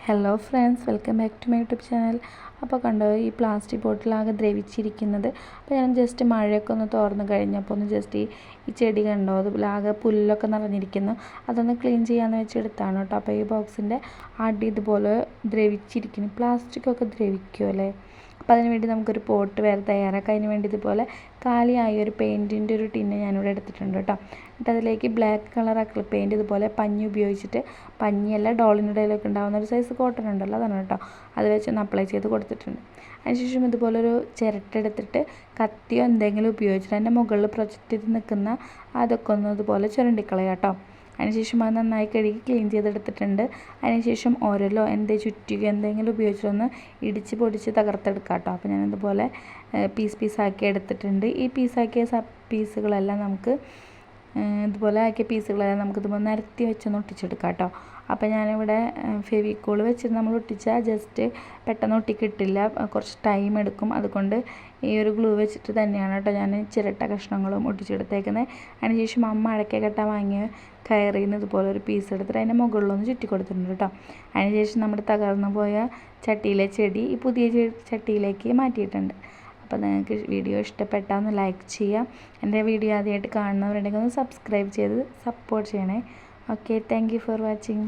Hello friends, welcome back to my YouTube channel. അപ്പോൾ കണ്ടോ ഈ പ്ലാസ്റ്റിക് ബോട്ടിലാകെ ദ്രവിച്ചിരിക്കുന്നത്. അപ്പോൾ ഞാൻ ജസ്റ്റ് മഴയൊക്കെ ഒന്ന് തോർന്ന് കഴിഞ്ഞപ്പോൾ ഒന്ന് ജസ്റ്റ് ഈ ചെടി കണ്ടോ, അതിലാകെ പുല്ലൊക്കെ നിറഞ്ഞിരിക്കുന്നു. അതൊന്ന് ക്ലീൻ ചെയ്യാമെന്ന് വെച്ചെടുത്താണ് കേട്ടോ. അപ്പോൾ ഈ ബോക്സിൻ്റെ അടി ഇതുപോലെ ദ്രവിച്ചിരിക്കുന്നു. പ്ലാസ്റ്റിക്കൊക്കെ ദ്രവിക്കും അല്ലേ. അപ്പോൾ അതിന് വേണ്ടി നമുക്കൊരു പോട്ട് വേറെ തയ്യാറാക്കാം. അതിന് വേണ്ടി ഇതുപോലെ കാലിയായ ഒരു പെയിൻറ്റിൻ്റെ ഒരു ടിന്ന് ഞാനിവിടെ എടുത്തിട്ടുണ്ട് കേട്ടോ. എന്നിട്ട് അതിലേക്ക് ബ്ലാക്ക് കളർ അക്രിലിക് പെയിൻറ്റ് ഇതുപോലെ പഞ്ഞി ഉപയോഗിച്ചിട്ട്, പഞ്ഞിയല്ല ഡോളിൻ്റെ ഇടയിലൊക്കെ ഉണ്ടാകുന്ന ഒരു സൈസ് കോട്ടൺ ഉണ്ടല്ലോ, അതാണ് കേട്ടോ, അത് വെച്ചൊന്ന് അപ്ലൈ ചെയ്ത് കൊടുത്തിട്ടുണ്ട്. അതിനുശേഷം ഇതുപോലൊരു ചിരട്ട എടുത്തിട്ട് കത്തിയോ എന്തെങ്കിലും ഉപയോഗിച്ചിട്ട് അതിൻ്റെ മുകളിൽ പ്രൊജക്റ്റ് ചെയ്ത് നിൽക്കുന്ന അതൊക്കെ ഒന്ന് ഇതുപോലെ ചുരണ്ടിക്കളയാം കേട്ടോ. അതിനുശേഷം അത് നന്നായി കഴുകി ക്ലീൻ ചെയ്തെടുത്തിട്ടുണ്ട്. അതിനുശേഷം ഓരലോ ചുറ്റിക എന്തെങ്കിലും ഉപയോഗിച്ചൊന്ന് ഇടിച്ച് പൊടിച്ച് തകർത്തെടുക്കാം കേട്ടോ. അപ്പോൾ ഞാനിതുപോലെ പീസാക്കി എടുത്തിട്ടുണ്ട്. ഈ പീസുകളെല്ലാം നമുക്ക് ഇതുപോലെ ആക്കിയ പീസുകളെല്ലാം നമുക്കിതുപോലെ നിരത്തി വെച്ചൊന്ന് ഒട്ടിച്ചെടുക്കാം കേട്ടോ. അപ്പോൾ ഞാനിവിടെ ഫെവിക്കോൾ വെച്ചിട്ട് നമ്മൾ ഒട്ടിച്ചാൽ ജസ്റ്റ് പെട്ടെന്ന് ഒട്ടിക്കിട്ടില്ല, കുറച്ച് ടൈം എടുക്കും. അതുകൊണ്ട് ഈ ഒരു ഗ്ലൂ വെച്ചിട്ട് തന്നെയാണ് കേട്ടോ ഞാൻ ചിരട്ട കഷ്ണങ്ങളും ഒട്ടിച്ചെടുത്തേക്കുന്നത്. അതിനുശേഷം അമ്മ അഴക്കെ കെട്ടാൻ വാങ്ങിയ കയറിൽ നിന്ന് ഇതുപോലെ ഒരു പീസ് എടുത്തിട്ട് അതിൻ്റെ മുകളിലൊന്ന് ചുറ്റി കൊടുത്തിട്ടുണ്ട് കേട്ടോ. അതിനുശേഷം നമ്മുടെ തകർന്നു പോയ ചട്ടിയിലെ ചെടി ഈ പുതിയ ചട്ടിയിലേക്ക് മാറ്റിയിട്ടുണ്ട്. അപ്പോൾ നിങ്ങൾക്ക് വീഡിയോ ഇഷ്ടപ്പെട്ടാൽ ഒന്ന് ലൈക്ക് ചെയ്യാം. എൻ്റെ വീഡിയോ ആദ്യമായിട്ട് കാണുന്നവരുണ്ടെങ്കിൽ ഒന്ന് സബ്സ്ക്രൈബ് ചെയ്ത് സപ്പോർട്ട് ചെയ്യണേ. Okay, thank you for watching.